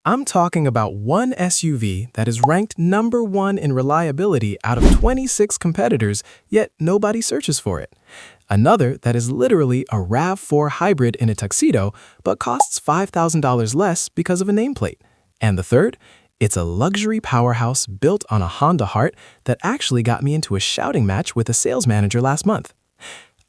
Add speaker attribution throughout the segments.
Speaker 1: I'm talking about one SUV that is ranked #1 in reliability out of 26 competitors, yet nobody searches for it. Another that is literally a RAV4 hybrid in a tuxedo, but costs $5,000 less because of a nameplate. And the third? It's a luxury powerhouse built on a Honda heart that actually got me into a shouting match with a sales manager last month.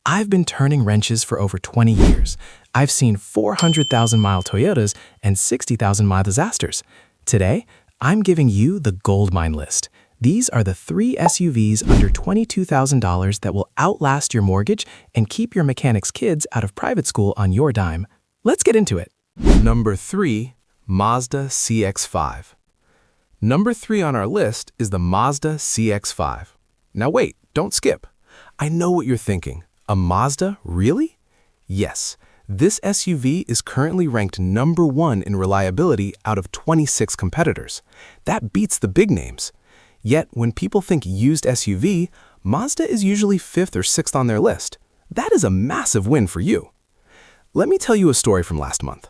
Speaker 1: I've been turning wrenches for over 20 years. I've seen 400,000-mile Toyotas and 60,000-mile disasters. Today, I'm giving you the Goldmine list. These are the 3 SUVs under $22,000 that will outlast your mortgage and keep your mechanic's kids out of private school on your dime. Let's get into it.
Speaker 2: Number 3, Mazda CX-5. Number 3 on our list is the Mazda CX-5. Now wait, don't skip. I know what you're thinking. A Mazda, really? Yes, this SUV is currently ranked #1 in reliability out of 26 competitors. That beats the big names. Yet, when people think used SUV, Mazda is usually 5th or 6th on their list. That is a massive win for you. Let me tell you a story from last month.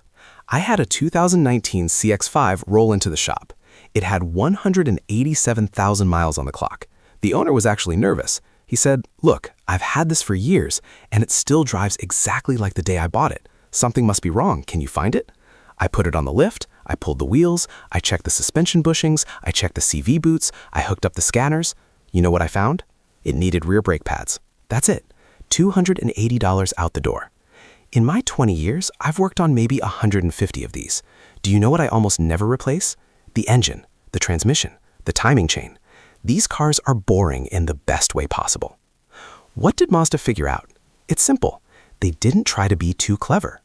Speaker 2: I had a 2019 CX-5 roll into the shop. It had 187,000 miles on the clock. The owner was actually nervous. He said, "Look, I've had this for years, and it still drives exactly like the day I bought it. Something must be wrong. Can you find it?" I put it on the lift, I pulled the wheels, I checked the suspension bushings, I checked the CV boots, I hooked up the scanners. You know what I found? It needed rear brake pads. That's it. $280 out the door. In my 20 years, I've worked on maybe 150 of these. Do you know what I almost never replace? The engine, the transmission, the timing chain. These cars are boring in the best way possible. What did Mazda figure out? It's simple. They didn't try to be too clever.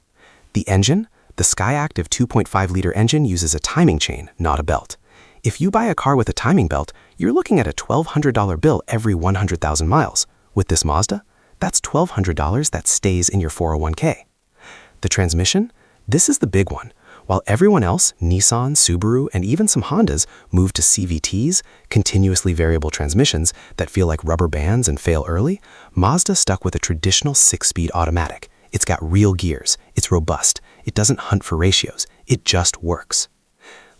Speaker 2: The engine, the Skyactiv 2.5-liter engine, uses a timing chain, not a belt. If you buy a car with a timing belt, you're looking at a $1,200 bill every 100,000 miles. With this Mazda, that's $1,200 that stays in your 401k. The transmission? This is the big one. While everyone else, Nissan, Subaru, and even some Hondas, moved to CVTs, continuously variable transmissions that feel like rubber bands and fail early, Mazda stuck with a traditional 6-speed automatic. It's got real gears, it's robust, it doesn't hunt for ratios, it just works.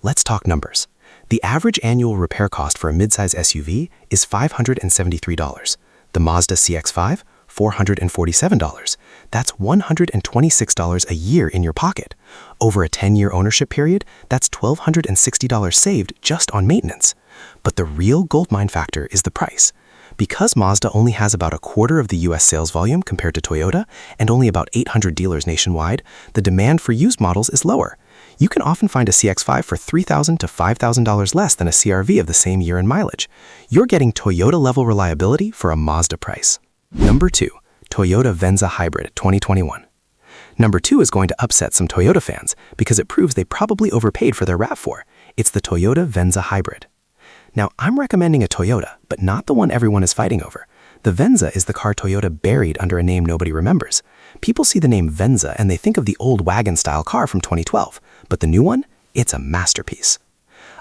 Speaker 2: Let's talk numbers. The average annual repair cost for a midsize SUV is $573. The Mazda CX-5, $447. That's $126 a year in your pocket. Over a 10-year ownership period, that's $1,260 saved just on maintenance. But the real goldmine factor is the price. Because Mazda only has about a quarter of the US sales volume compared to Toyota and only about 800 dealers nationwide, the demand for used models is lower. You can often find a CX-5 for $3,000 to $5,000 less than a CR-V of the same year and mileage. You're getting Toyota-level reliability for a Mazda price. Number 2, Toyota Venza Hybrid 2021. Number 2 is going to upset some Toyota fans because it proves they probably overpaid for their RAV4. It's the Toyota Venza Hybrid. Now, I'm recommending a Toyota, but not the one everyone is fighting over. The Venza is the car Toyota buried under a name nobody remembers. People see the name Venza and they think of the old wagon-style car from 2012, but the new one? It's a masterpiece.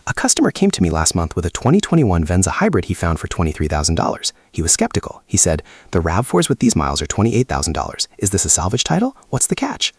Speaker 2: A customer came to me last month with a 2021 Venza Hybrid he found for $23,000. He was skeptical. He said, "The RAV4s with these miles are $28,000. Is this a salvage title? What's the catch?"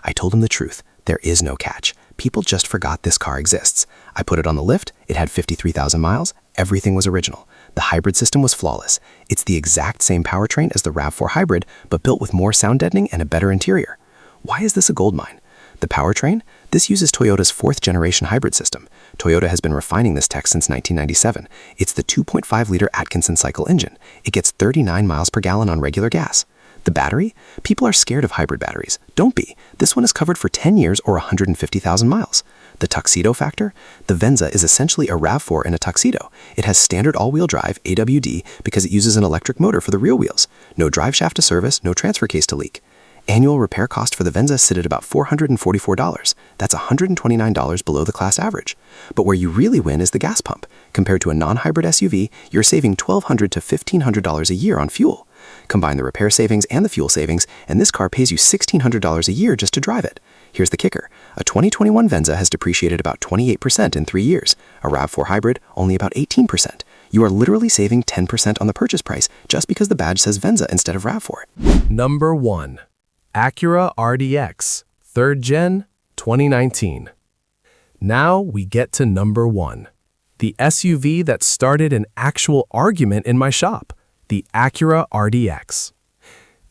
Speaker 2: I told him the truth. There is no catch. People just forgot this car exists. I put it on the lift. It had 53,000 miles. Everything was original. The hybrid system was flawless. It's the exact same powertrain as the RAV4 Hybrid, but built with more sound deadening and a better interior. Why is this a goldmine? The powertrain? This uses Toyota's 4th-generation hybrid system. Toyota has been refining this tech since 1997. It's the 2.5-liter Atkinson cycle engine. It gets 39 miles per gallon on regular gas. The battery? People are scared of hybrid batteries. Don't be. This one is covered for 10 years or 150,000 miles. The tuxedo factor? The Venza is essentially a RAV4 in a tuxedo. It has standard all-wheel drive, AWD, because it uses an electric motor for the rear wheels. No drive shaft to service, no transfer case to leak. Annual repair cost for the Venza sit at about $444. That's $129 below the class average. But where you really win is the gas pump. Compared to a non-hybrid SUV, you're saving $1,200 to $1,500 a year on fuel. Combine the repair savings and the fuel savings, and this car pays you $1,600 a year just to drive it. Here's the kicker. A 2021 Venza has depreciated about 28% in 3 years. A RAV4 Hybrid, only about 18%. You are literally saving 10% on the purchase price just because the badge says Venza instead of RAV4.
Speaker 1: Number 1. Acura RDX, 3rd Gen, 2019.
Speaker 2: Now we get to number 1. The SUV that started an actual argument in my shop, the Acura RDX.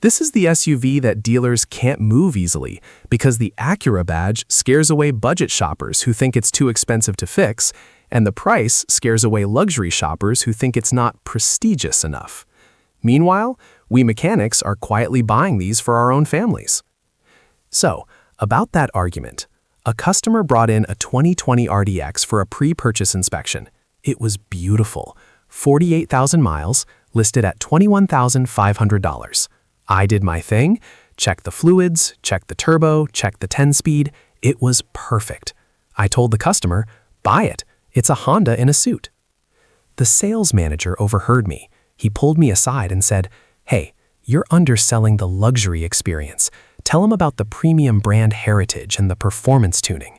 Speaker 2: This is the SUV that dealers can't move easily because the Acura badge scares away budget shoppers who think it's too expensive to fix, and the price scares away luxury shoppers who think it's not prestigious enough. Meanwhile, we mechanics are quietly buying these for our own families. So, about that argument, a customer brought in a 2020 RDX for a pre-purchase inspection. It was beautiful, 48,000 miles, listed at $21,500. I did my thing, checked the fluids, checked the turbo, checked the 10-speed. It was perfect. I told the customer, buy it. It's a Honda in a suit. The sales manager overheard me. He pulled me aside and said, hey, you're underselling the luxury experience. Tell him about the premium brand heritage and the performance tuning.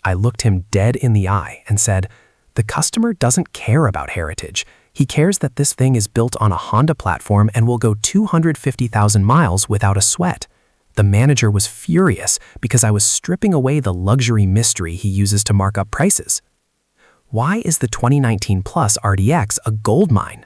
Speaker 2: I looked him dead in the eye and said, the customer doesn't care about heritage. He cares that this thing is built on a Honda platform and will go 250,000 miles without a sweat. The manager was furious because I was stripping away the luxury mystery he uses to mark up prices. Why is the 2019 Plus RDX a goldmine?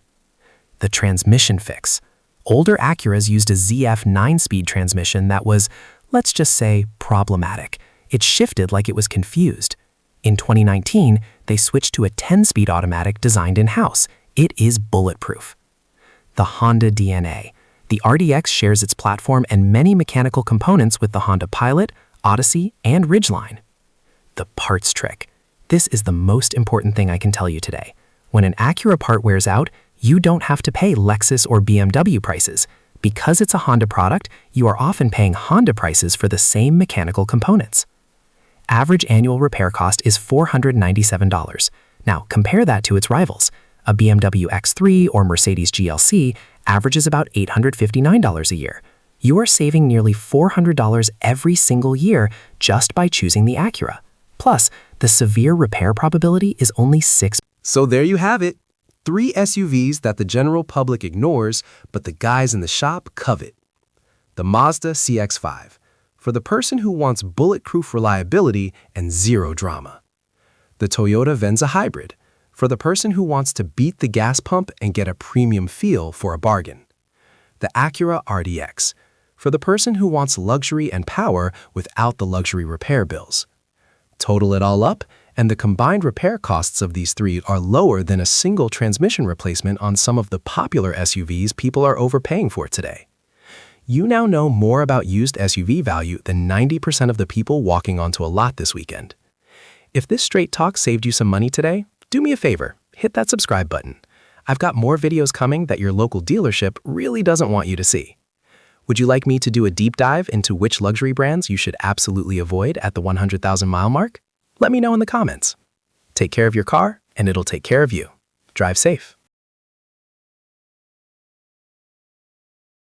Speaker 2: The transmission fix. Older Acuras used a ZF 9-speed transmission that was, let's just say, problematic. It shifted like it was confused. In 2019, they switched to a 10-speed automatic designed in-house. It is bulletproof. The Honda DNA. The RDX shares its platform and many mechanical components with the Honda Pilot, Odyssey, and Ridgeline. The parts trick. This is the most important thing I can tell you today. When an Acura part wears out, you don't have to pay Lexus or BMW prices. Because it's a Honda product, you are often paying Honda prices for the same mechanical components. Average annual repair cost is $497. Now, compare that to its rivals. A BMW X3 or Mercedes GLC averages about $859 a year. You are saving nearly $400 every single year just by choosing the Acura. Plus, the severe repair probability is only 6%.
Speaker 1: So there you have it. 3 SUVs that the general public ignores, but the guys in the shop covet. The Mazda CX-5, for the person who wants bulletproof reliability and zero drama. The Toyota Venza Hybrid, for the person who wants to beat the gas pump and get a premium feel for a bargain. The Acura RDX, for the person who wants luxury and power without the luxury repair bills. Total it all up, and the combined repair costs of these 3 are lower than a single transmission replacement on some of the popular SUVs people are overpaying for today. You now know more about used SUV value than 90% of the people walking onto a lot this weekend. If this straight talk saved you some money today, do me a favor, hit that subscribe button. I've got more videos coming that your local dealership really doesn't want you to see. Would you like me to do a deep dive into which luxury brands you should absolutely avoid at the 100,000-mile mark? Let me know in the comments. Take care of your car, and it'll take care of you. Drive safe.